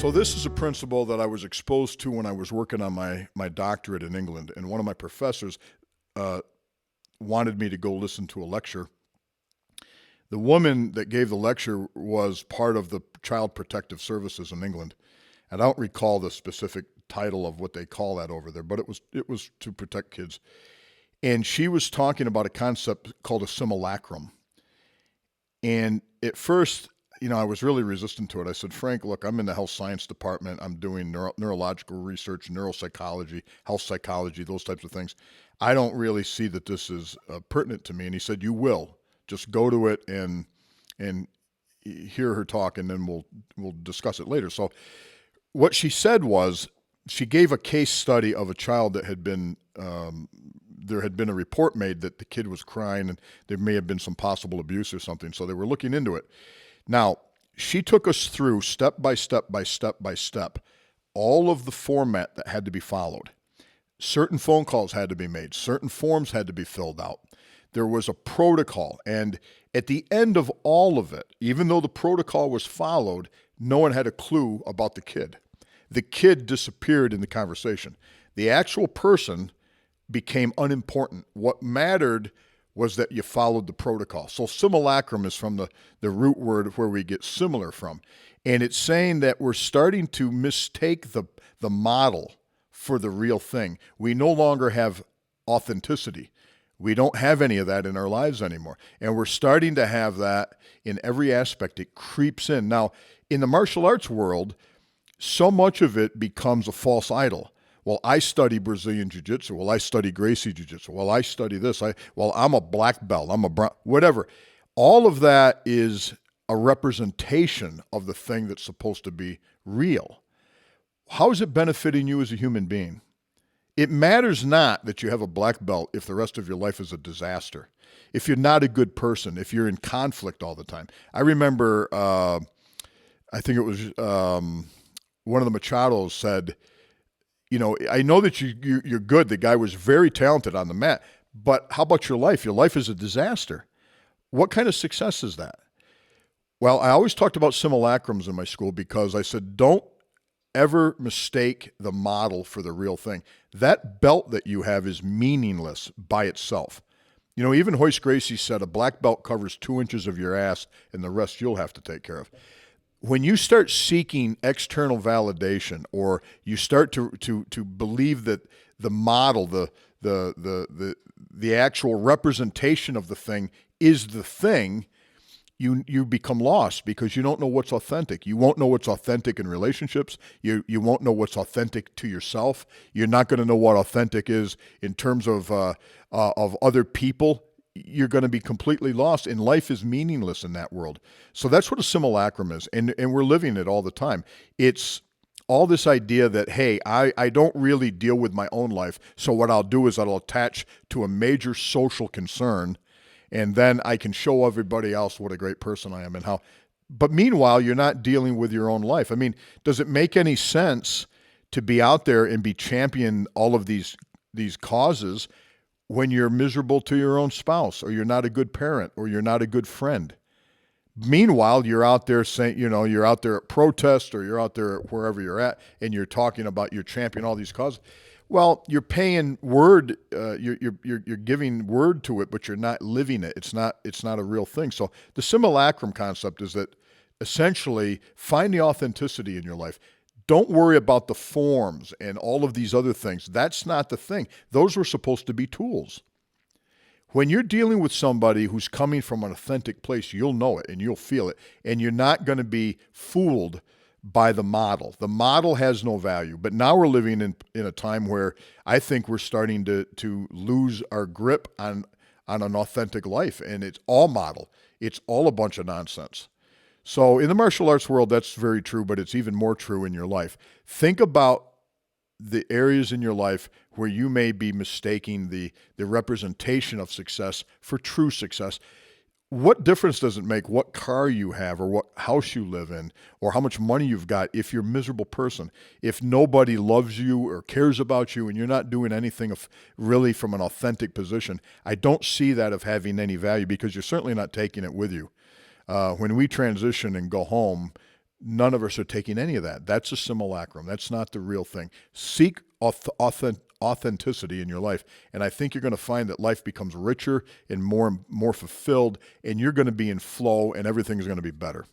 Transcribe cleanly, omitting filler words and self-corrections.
So this is a principle that I was exposed to when I was working on my doctorate in England, and one of my professors wanted me to go listen to a lecture. The woman that gave the lecture was part of the Child Protective Services in England. And I don't recall the specific title of what they call that over there, but it was to protect kids. And she was talking about a concept called a simulacrum. And at first, I was really resistant to it. I said, Frank, look, I'm in the health science department. I'm doing neurological research, neuropsychology, health psychology, those types of things. I don't really see that this is pertinent to me. And he said, you will. Just go to it and hear her talk, and then we'll discuss it later. So what she said was, she gave a case study of a child that had been there had been a report made that the kid was crying and there may have been some possible abuse or something. So they were looking into it. Now, she took us through step by step by step by step all of the format that had to be followed. Certain phone calls had to be made. Certain forms had to be filled out. There was a protocol. And at the end of all of it, even though the protocol was followed, no one had a clue about the kid. The kid disappeared in the conversation. The actual person became unimportant. What mattered was that you followed the protocol. So simulacrum is from the root word where we get similar from. And it's saying that we're starting to mistake the model for the real thing. We no longer have authenticity. We don't have any of that in our lives anymore. And we're starting to have that in every aspect. It creeps in. Now, in the martial arts world, so much of it becomes a false idol. Well, I study Brazilian Jiu-Jitsu. Well, I study Gracie Jiu-Jitsu. Well, I study this. I'm a black belt. I'm a brown, whatever. All of that is a representation of the thing that's supposed to be real. How is it benefiting you as a human being? It matters not that you have a black belt if the rest of your life is a disaster. If you're not a good person, if you're in conflict all the time. I remember, I think it was one of the Machados said, I know that you're good. The guy was very talented on the mat, but how about your life? Your life is a disaster. What kind of success is that? Well, I always talked about simulacrums in my school because I said, don't ever mistake the model for the real thing. That belt that you have is meaningless by itself. Even Hoist Gracie said a black belt covers 2 inches of your ass and the rest you'll have to take care of. When you start seeking external validation, or you start to believe that the model, the actual representation of the thing is the thing, you become lost because you don't know what's authentic. You won't know what's authentic in relationships. You won't know what's authentic to yourself. You're not going to know what authentic is in terms of other people. You're going to be completely lost, and life is meaningless in that world. So that's what a simulacrum is, and we're living it all the time. It's all this idea that, hey, I don't really deal with my own life, so what I'll do is I'll attach to a major social concern, and then I can show everybody else what a great person I am and how. But meanwhile, you're not dealing with your own life. I mean, does it make any sense to be out there and be champion all of these causes when you're miserable to your own spouse, or you're not a good parent, or you're not a good friend? Meanwhile, you're out there saying, you're out there at protests, or you're out there wherever you're at, and you're talking about you're championing all these causes. Well, you're paying word, you're giving word to it, but you're not living it. It's not a real thing. So the simulacrum concept is that essentially find the authenticity in your life. Don't worry about the forms and all of these other things. That's not the thing. Those were supposed to be tools. When you're dealing with somebody who's coming from an authentic place, you'll know it and you'll feel it. And you're not going to be fooled by the model. The model has no value. But now we're living in a time where I think we're starting to lose our grip on an authentic life. And it's all model. It's all a bunch of nonsense. So in the martial arts world, that's very true, but it's even more true in your life. Think about the areas in your life where you may be mistaking the representation of success for true success. What difference does it make what car you have, or what house you live in, or how much money you've got if you're a miserable person? If nobody loves you or cares about you and you're not doing anything really from an authentic position, I don't see that of having any value, because you're certainly not taking it with you. When we transition and go home, None of us are taking any of that. That's a simulacrum. That's not the real thing. Seek authenticity in your life, and I think you're going to find that life becomes richer and more fulfilled, and you're going to be in flow, and everything's going to be better.